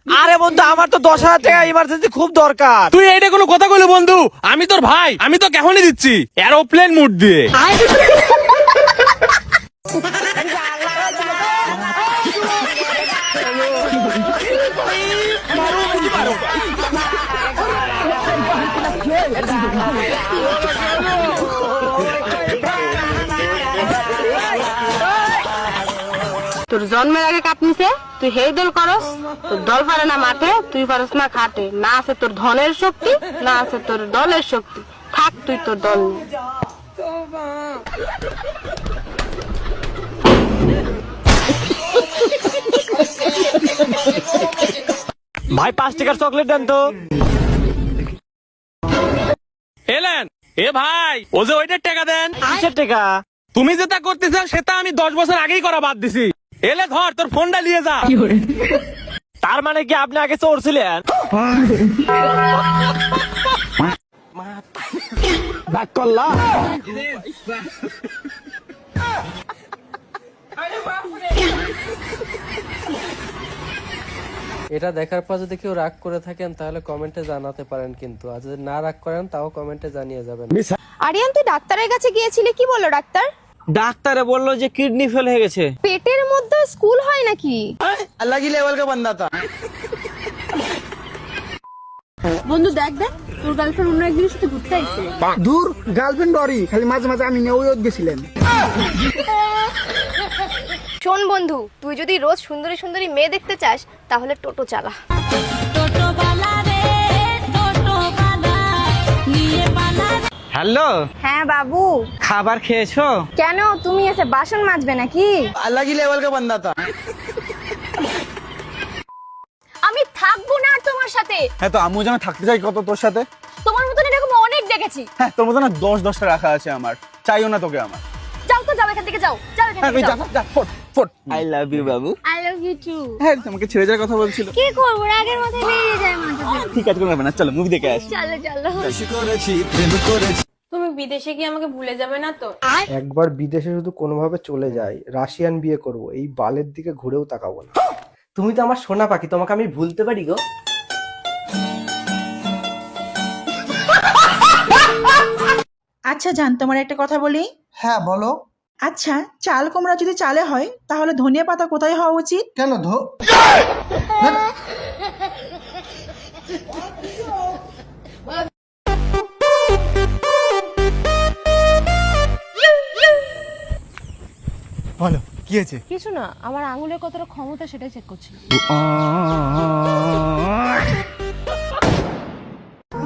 আরে বন্ধু আমার তো 10,000 টাকা ইমার্জেন্সি খুব দরকার। তুই এইটা কোনো কথা কইলি বন্ধু? আমি তোর ভাই, আমি তো এখনই দিচ্ছি এরোপ্লেন মুড দিয়ে। তোর জন্মের আগে কাটনিছে, তুই হেই দল করস, তোর দল পারে না মাঠে, তুই পারস না খাটে, না আছে তোর ধনের শক্তি, না আছে তোর দলের শক্তি, থাক তুই তোর দল নিয়ে। ভাই 5 টাকার চকলেট দেন তো। এলেন এ ভাই, ও যে ওইটার টাকা দেন। কিসের টাকা? তুমি যেটা করতেছ সেটা আমি 10 বছর আগেই করা বাদ দিছি। এলে ধর তোর ফোনটা নিয়ে যা। তার মানে কি আপনি আগে চোর ছিলেন? ব্যাক করলা। এটা দেখার পর যদি কেউ রাগ করে থাকেন তাহলে কমেন্টে জানাতে পারেন, কিন্তু আর যদি না রাগ করেন তাও কমেন্টে জানিয়ে যাবেন। আরিয়ান তুই ডাক্তারের কাছে গিয়েছিলি, কি বললো ডাক্তার? ডাক্তারে বললো যে কিডনি ফেল হয়ে গেছে। পেটের মধ্যে স্কুল হয় নাকি? अलग ही लेवल का बंदा था। বন্ধু দেখ দেখ, তোর গার্লফ্রেন্ড অন্য একদিনের সাথে ঘুরতে আইছে। দূর গার্লফ্রেন্ড ডরি, খালি মাঝে মাঝে আমি নিয়ে ওই গেছিলেন। শোন বন্ধু, তুই যদি রোজ সুন্দরী সুন্দরী মেয়ে দেখতে চাস তাহলে টোটো চালা। হ্যালো, হ্যাঁ বাবু। খাবার খেয়েছো? কেন, তুমি এসে বাসন মাজবে নাকি? अलग ही लेवल का बंदा था। আমি থাকবো না আর তোমার সাথে। হ্যাঁ তো আম্মু যেন থাকতে চাই কত তোর সাথে। তোমার মতন এরকম অনেক দেখেছি। হ্যাঁ তোর মতো না 10-10টা রাখা আছে আমার, চাইও না তোকে আমার। যাও তো, যাও এখান থেকে, যাও যাও এখান হ্যাঁ থেকে, যা যাও। যা ফট ফট। আই লাভ ইউ বাবু। I love you too. হ্যাঁ তোমাকে ছেড়ে যাওয়ার কথা বলছিল। কি করবো, রাগের মাথায় বেরিয়ে যায় মাথা থেকে। ঠিক আছে কোনো ব্যাপার না, চলো মুভি দেখে আসি। চলো চলো। তুমি বিদেশে কি আমাকে ভুলে যাবে না তো? একবার বিদেশে শুধু কোনোভাবে চলে যাই, রাশিয়ান বিয়ে করব, এই বালের দিকে ঘুরেও তাকাবো না। তুমি তো আমার সোনা পাখি, তোমাকে আমি ভুলতে পারি গো। আচ্ছা জান, তোমার একটা কথা বলি। হ্যাঁ বলো। আচ্ছা, চাল কুমড়া যদি চালে হয় তাহলে ধনিয়া পাতা কোথায় হওয়া উচিত? কেন বলো কি হয়েছে? কিছু না, আমার আঙুলের কতটা ক্ষমতা সেটাই চেক করছি।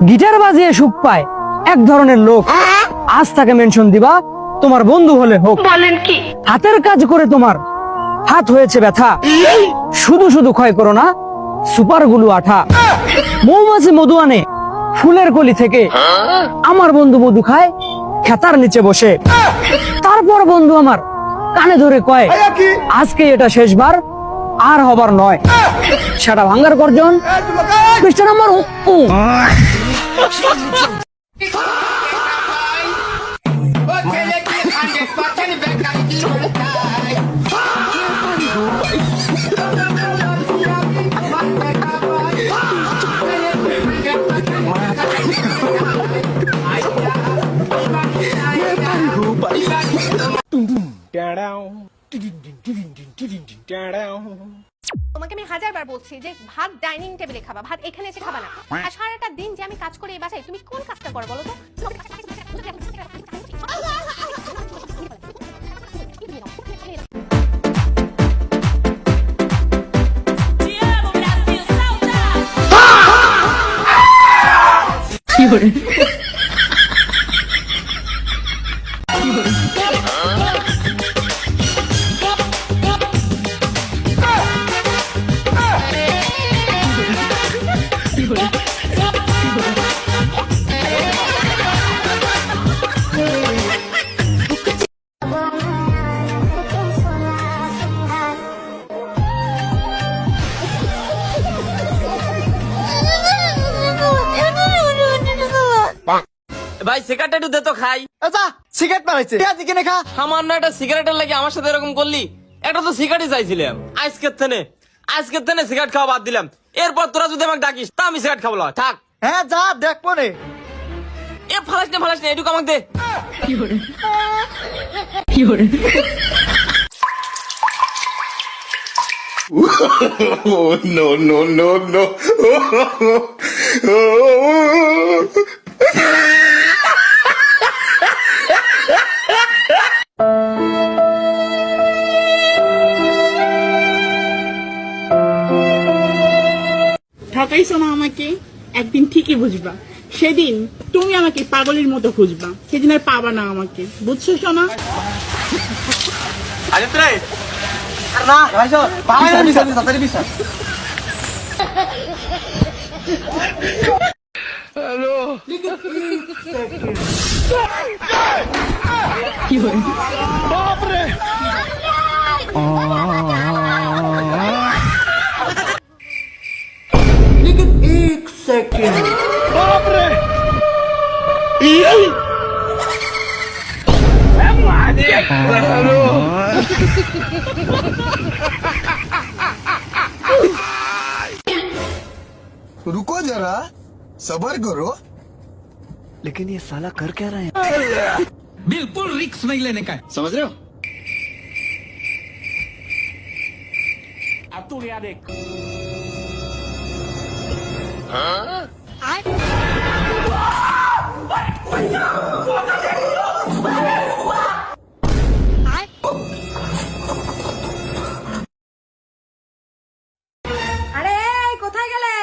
গিটার বাজিয়ে সুখ পায় এক ধরনের লোক, আজ তাকে মেনশন দিবা তোমার বন্ধু হলে হোক। বলেন কি? হাতের কাজ করে তোমার হাত হয়েছে ব্যথা, শুধু শুধু ক্ষয় করো না সুপার গুলু আঠা। মৌমাছি মধু আনে ফুলের কলি থেকে, আমার বন্ধু মধু খায় খেতার নিচে বসে। তারপর বন্ধু আমার কানে ধরে কয়, আজকে এটা শেষবার, আর হবার নয়। সেটা ভাঙ্গার গর্জন, পৃষ্ঠা নাম্বার তোমাকে আমি 1000বার বলছি যে ভাত ডাইনিং টেবিলে খাবা, ভাত এখানে এসে খাবা না। আর সারাটা দিন যে আমি কাজ করি এই বাসায়, তুমি কোন কাজটা করো বলো তো? ভাই সিগারেট একটু দে তো খাই। আচ্ছা সিগারেট মারাইছে, ঠিক আছে কিনে খা। সামান্য একটা সিগারেটের লাগে আমার সাথে এরকম করলি? একটা তো সিগারেটই চাইছিলাম। আজকের থেকে সিগারেট খাওয়া বাদ দিলাম। এরপর তোরা যদি আমাকে ডাকিস তা আমি সিগারেট খাবো না, থাক। হ্যাঁ যা দেখবো রে। এ ফালাস না এটুকু আমাকে দে। ঠকাইছো না আমাকে, একদিন ঠিকই বুঝবা। সেদিন তুমি আমাকে পাগলের মতো খুঁজবা, সেদিন আর পাবা না আমাকে, বুঝছো সোনা? আদিত্য রে, না ভাইসো পালাই না বিছানা তাড়াতাড়ি বিছানা। रुको जरा, सबर करो। लेकिन ये साला कर क्या रहा है? बिल्कुल रिस्क नहीं लेने का। समझ रहे हो? अब तू याद देख। আরে কোথায় গেলে?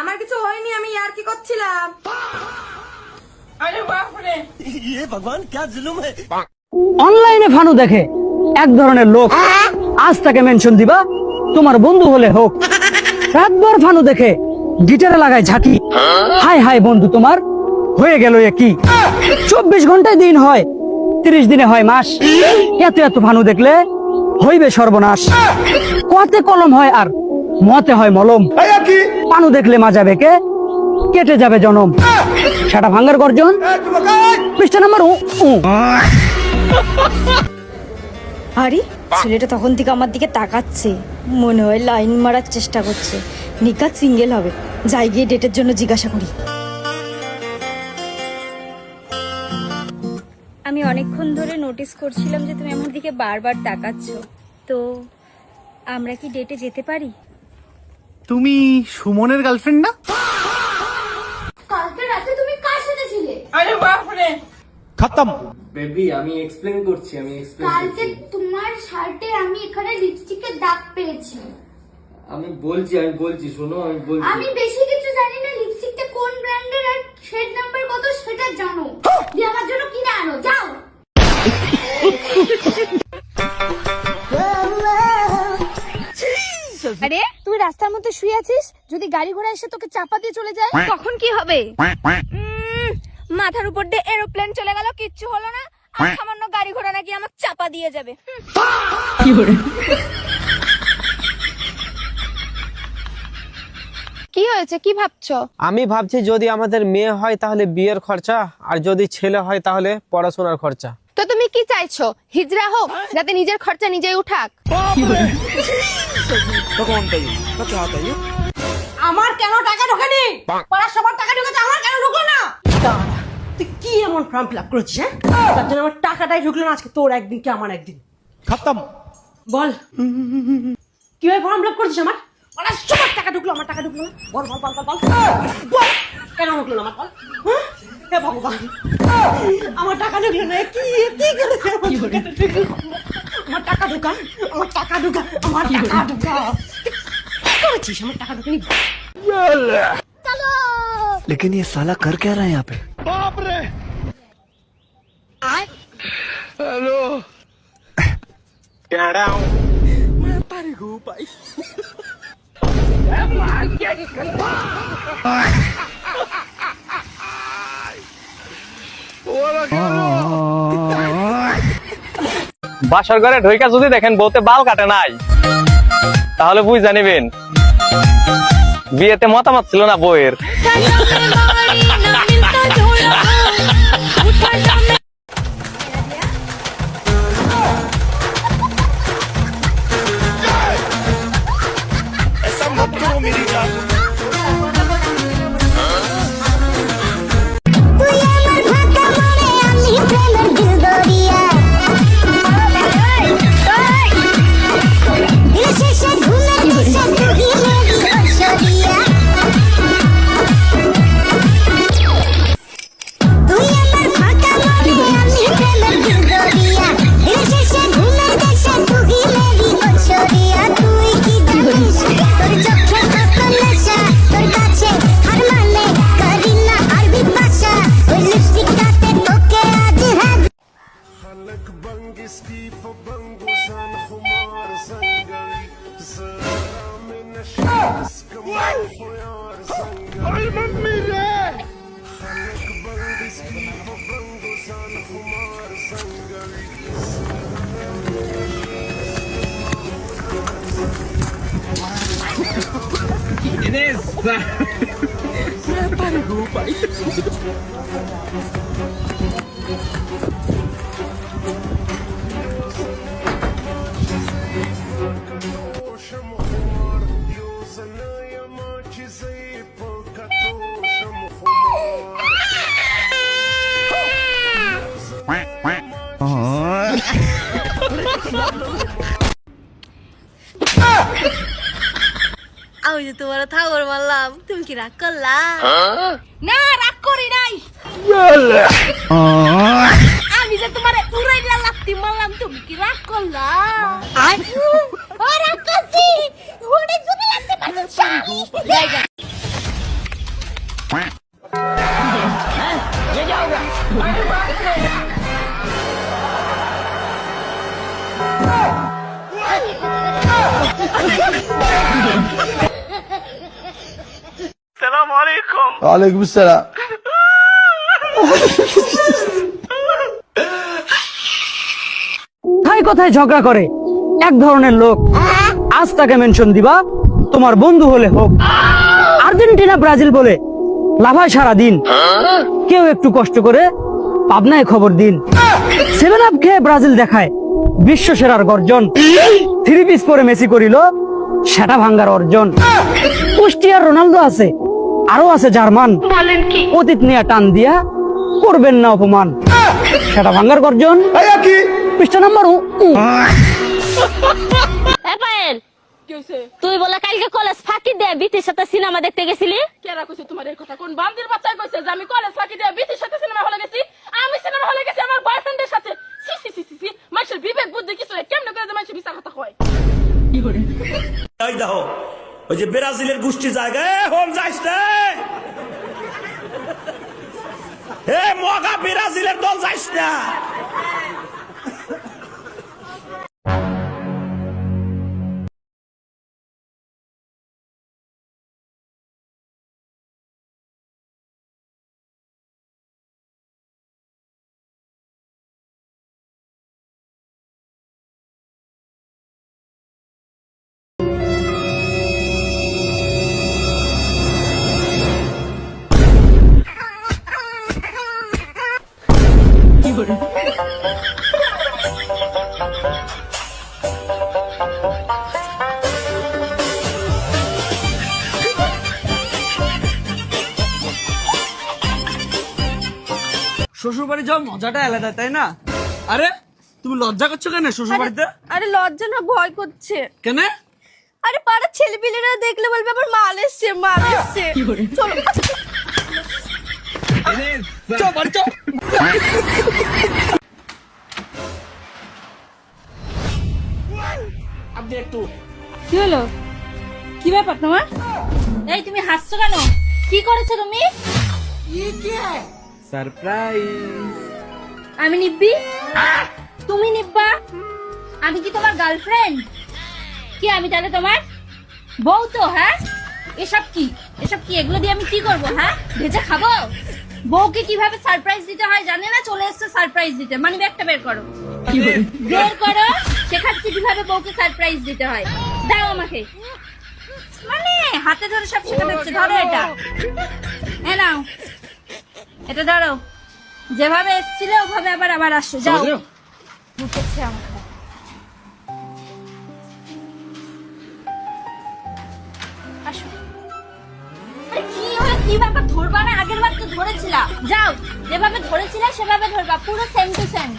আমার কিছু হয়নি, আমি আর কি করছিলাম। অনলাইনে ফানু দেখে এক ধরনের লোক, আজ তাকে মেনশন দিবা, তোমার বন্ধু হলে হোক। রাতভর ফানু দেখে গিটারে লাগায় ঝাঁকি, হাই হাই বন্ধু তোমার হয়ে গেল এ কি? 24 ঘন্টায় দিন হয়, 30 দিনে হয় মাস। এত এত ফানু দেখলে হইবে সর্বনাশ। কতে কলম হয় আর মতে হয় মলম। পানু দেখলে মাজা বেকে কেটে যাবে জনম। সেটা ভাঙ্গার গর্জন, পৃষ্ঠা নাম্বার আরে ছেলেটা তখন থেকে আমার দিকে তাকাচ্ছে, মনে হয় লাইন মারার চেষ্টা করছে। নিকাত সিঙ্গেল হবে, যাই গিয়ে ডেটের জন্য জিজ্ঞাসা করি। আমি অনেকক্ষণ ধরে নোটিস করছিলাম যে তুমি আমার দিকে বারবার তাকাচ্ছ, তো আমরা কি ডেটে যেতে পারি? তুমি সুমনের গার্লফ্রেন্ড না? কালকে রাতে তুমি কার সাথে ছিলে? আরে বাপ রে, खत्म। বেবি আমি এক্সপ্লেন করছি, কালকে তোমার শার্টে আমি এখানে লিপস্টিকের দাগ পেয়েছি। আমি বলছি শোনো, আমি বেশি কিছু জানি না, লিপস্টিকটা কোন ব্র্যান্ডের আর শেড নাম্বার কত সেটা জানো। দিয়ে আমার জন্য কিনে আনো, যাও। আরে তুই রাস্তার মধ্যে শুয়ে আছিস, যদি গাড়ি ঘোড়া এসে তোকে চাপা দিয়ে চলে যায় তখন কি হবে? মাথার উপর দিয়ে এরোপ্লেন চলে গেল, কিচ্ছু হলো না, আর সামান্য গাড়ি ঘোড়া নাকি আমার চাপা দিয়ে যাবে। কি হয়েছে, কি ভাবছো? আমি ভাবছি যদি আমাদের মেয়ে হয় তাহলে বিয়ের খরচা, আর যদি ছেলে হয় তাহলে পড়াশোনার খরচা। তো তুমি কি চাইছো, হিজড়া হোক যাতে নিজের খরচা নিজেই উঠাক? আমার কেন টাকা ঢোকেনি? পাড়ার সবার টাকা ঢুকেছে, আমার কেন ঢুকলো না? তুই কি এমন ফর্ম ফিল আপ করেছিস? তার জন্য আমার টাকাটাই ঢুকলো না। আজকে তোর একদিন কি আমার একদিন। खत्म। বল কিভাবে ফর্ম ফিল আপ করেছিস? আমার পাড়ার সবার টাকা ঢুকলো, আমার টাকা ঢুকলো না। বল বল বল বল বল বল, কেন ঢুকলো না আমার? বল। হে ভগবান, আমার টাকা ঢুকলো না, কি কি করে আমার টাকা ঢুকা, আমার টাকা ঢুকা, আমার টাকা ঢুকা করেছিস? আমার টাকা ঢুকেনি। लेकिन ये साला कर क्या रहा है यहाँ पे? बाप रे। हेलो। क्या रहा हूँ? मैं तारी को पाई। বাসর ঘরে ঢইকা যদি দেখেন বউতে বাল কাটে নাই, তাহলে বুঝা নিবেন বিয়েতে মতামত ছিল না বউয়ের। ऐसा मत करो मेरे আমি যে তোমার থাগর মারলাম, তুমি কি রাগ করলা? না, রাগ করি নাই। আমি যে তোমার উড়াই দিয়া লাত্তি মারলাম, তুমি কি রাগ করলা? ও রাগ করছি, ওরে যদি লাত্তি মারছি। ওয়ালাইকুম আসসালাম। কোথায় ঝগড়া করে এক ধরনের লোক, আজ তাকে মেনশন দিবা তোমার বন্ধু হলে হোক। আর্জেন্টিনা ব্রাজিল বলে লাভায় সারা দিন, কেউ একটু কষ্ট করে পাবনায় খবর দিন। 7 আপ খেয়ে ব্রাজিল দেখায় বিশ্ব সেরার গর্জন, 3 পিস পরে মেসি করিল সেটা ভাঙ্গার অর্জন। কুষ্টিয়ার রোনালদো আছে, আরো আছে জার্মান, অতীত নিয়ে টান দিয়া করবেন না অপমান, সেটা ভাঙ্গার গর্জন। পৃষ্ঠা নাম্বার তুই বলে কালকে কলেজ ফাঁকি দে বিটির সাথে সিনেমা দেখতে গেছিলি? কেরা কইছে তোমার এই কথা? কোন বান্দির বাচ্চাই কইছে যে আমি কলেজ ফাঁকি দিয়ে বিটির সাথে সিনেমা হলে গেছি? আমি সিনেমা হলে গেছি আমার বয়ফ্রেন্ডের সাথে। সি সি সি সি, মানুষের বিবেক বুদ্ধি কিছু নেই, কেমনে করে যে মানুষের বিচার কথা হয়? কি করে এই দেখো ওই যে ব্রাজিলের গোষ্ঠী জায়গায় হোম যাইস রে, এ মগা ব্রাজিলের দল যাইস না। শ্বশুর বাড়ি যাওয়ার মজাটা আলাদা, তাই না? আরে তুমি লজ্জা করছো কেন শ্বশুর বাড়িতে? আরে লজ্জা না, ভয় করছে। কেন? আরে পাড়ার ছেলে পিলেরা দেখলে বলবে আবার মাল এসছে, মাল এসছে। চলো চল বাড়ি চল। কি হলো? কি ব্যাপার তোমার? এই তুমি হাসছো কেন? কি করেছো তুমি? সারপ্রাইজ। আমি নিব্বি? তুমি নিব্বা? আমি কি তোমার গার্লফ্রেন্ড? কি আমি তাহলে তোমার বউ তো? হ্যাঁ, এসব কি? এসব কি? এগুলো দিয়ে আমি কি করবো? হ্যাঁ, ভেজে খাবো? বউকে কিভাবে সারপ্রাইজ দিতে হয় জানে না, চলে এসছে সারপ্রাইজ দিতে। মানি ব্যাগটা বের করো, বের করো, শেখাচ্ছি কিভাবে বউকে সারপ্রাইজ দিতে হয়। দাও আমাকে, মানে হাতে ধরে সব শেখাতে হচ্ছে। ধরো এটা, এ নাও, এটা ধরো। যেভাবে এসেছিলে ওভাবে আবার আবার আসো। যাও, ঢুকেছে আমাকে। আসো। আরে কি হলো? কি ব্যাপার? ধরবা না? আগের বার তো ধরেছিলা। যাও, যেভাবে ধরেছিলা সেভাবে ধরবা, পুরো সেম টু সেম।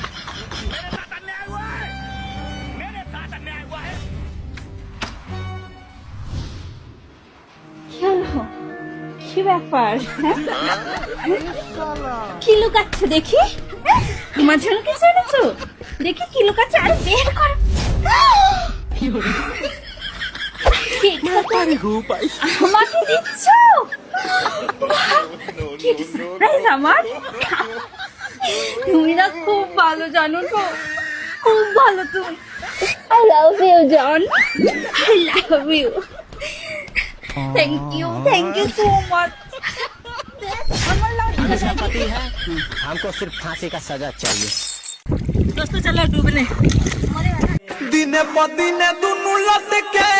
কি হলো? কি ব্যাপার? কি লুকাচ্ছ দেখি? তোমার জন্য কিছু এনেছো দেখি। কি লুকাচ্ছ? আরে বের কর। আমাকে দিচ্ছ? কি সারপ্রাইজ আমার! তুমি না খুব ভালো জানো তো, খুব ভালো তুমি। I love you John, I love you. Thank you so much. আমার লাভ हमको सिर्फ फांसी का सजा चाहिए। দোস্ত চলো ডুবনে দিনে পদিনে দুনু লটকে